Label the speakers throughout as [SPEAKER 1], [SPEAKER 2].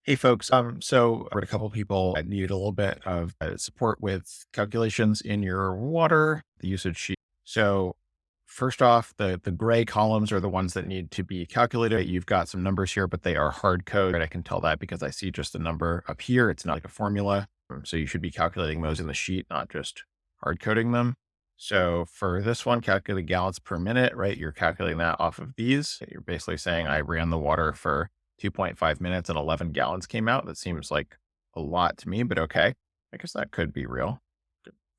[SPEAKER 1] Hey folks, so I heard a couple people that needed a little bit of support with calculations in your water, the usage sheet. So first off, the gray columns are the ones that need to be calculated. You've got some numbers here, but they are hard code. I can tell that because I see just the number up here. It's not like a formula. So you should be calculating those in the sheet, not just hard coding them. So for this one, calculate gallons per minute, right? You're calculating that off of these. You're basically saying I ran the water for 2.5 minutes and 11 gallons came out. That seems like a lot to me, but okay. I guess that could be real.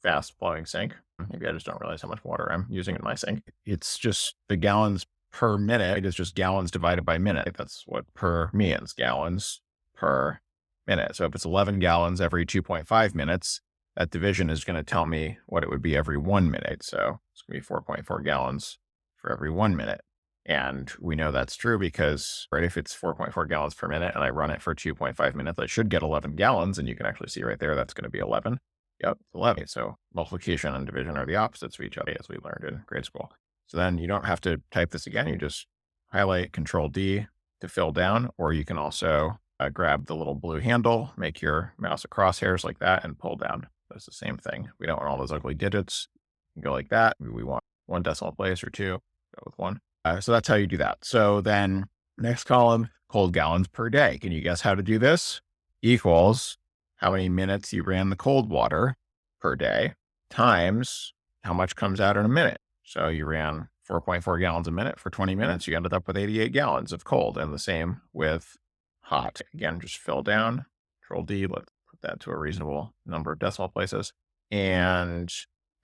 [SPEAKER 1] Fast flowing sink. Maybe I just don't realize how much water I'm using in my sink. It's just the gallons per minute. It is just gallons divided by minute. That's what per means, gallons per minute. So if it's 11 gallons every 2.5 minutes, that division is going to tell me what it would be every 1 minute. So it's going to be 4.4 gallons for every 1 minute. And we know that's true because, right, if it's 4.4 gallons per minute and I run it for 2.5 minutes, I should get 11 gallons. And you can actually see right there, that's going to be 11. Yep, 11. So multiplication and division are the opposites of each other, as we learned in grade school. So then you don't have to type this again. You just highlight Control D to fill down, or you can also grab the little blue handle, make your mouse a crosshairs like that and pull down. That's the same thing. We don't want all those ugly digits. You can go like that. We want one decimal place or two, go with one. So that's how you do that. So then next column, cold gallons per day. Can you guess how to do this? Equals how many minutes you ran the cold water per day times how much comes out in a minute. So you ran 4.4 gallons a minute for 20 minutes. You ended up with 88 gallons of cold, and the same with hot. Again, just fill down, Control D, let's put that to a reasonable number of decimal places. And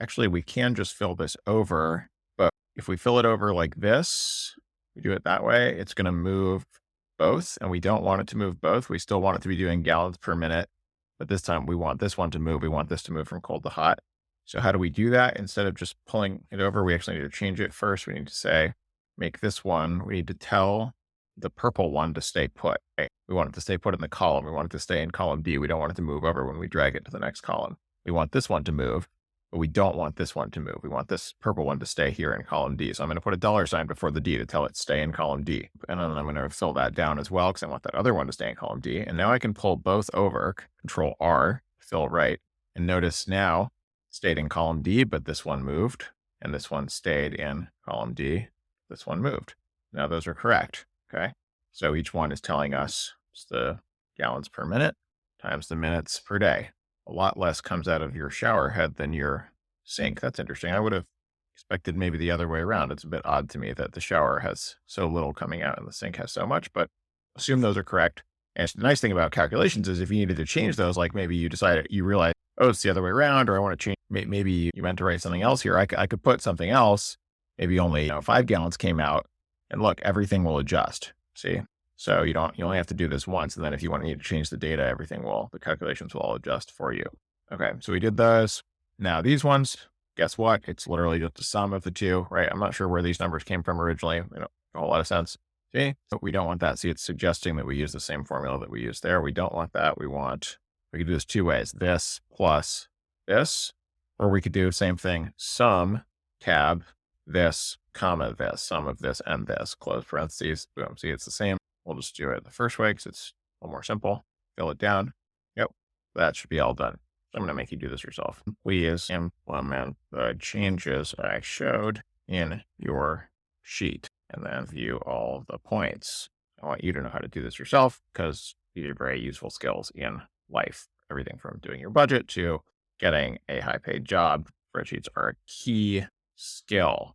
[SPEAKER 1] actually we can just fill this over. If we fill it over like this, we do it that way, it's going to move both, and we don't want it to move both. We still want it to be doing gallons per minute, but this time we want this one to move. We want this to move from cold to hot. So how do we do that? Instead of just pulling it over, we actually need to change it first. We need to say, make this one, we need to tell the purple one to stay put. Right? We want it to stay put in the column. We want it to stay in column D. We don't want it to move over when we drag it to the next column. We want this one to move, but we don't want this one to move. We want this purple one to stay here in column D. So I'm going to put a $sign before the D to tell it stay in column D. And then I'm going to fill that down as well because I want that other one to stay in column D. And now I can pull both over, Control R, fill right. And notice now stayed in column D, but this one moved. And this one stayed in column D. This one moved. Now those are correct. Okay. So each one is telling us it's the gallons per minute times the minutes per day. A lot less comes out of your shower head than your sink. That's interesting. I would have expected maybe the other way around. It's a bit odd to me that the shower has so little coming out and the sink has so much, but assume those are correct. And the nice thing about calculations is if you needed to change those, like maybe you decided, you realize, oh, it's the other way around, or I want to change, maybe you meant to write something else here. I could put something else, maybe only 5 gallons came out, and look, everything will adjust. See? So you only have to do this once. And then if you need to change the data, the calculations will all adjust for you. Okay. So we did those. Now these ones, guess what? It's literally just the sum of the two, right? I'm not sure where these numbers came from originally. They don't make a whole lot of sense. See, but we don't want that. See, it's suggesting that we use the same formula that we used there. We don't want that. We could do this two ways, this plus this, or we could do the same thing, sum tab, this, comma, this, sum of this and this, close parentheses. Boom. See, it's the same. We'll just do it the first way because it's a little more simple. Fill it down. Yep. That should be all done. So I'm going to make you do this yourself. Please implement the changes I showed in your sheet and then view all the points. I want you to know how to do this yourself because these are very useful skills in life. Everything from doing your budget to getting a high paid job. Spreadsheets are a key skill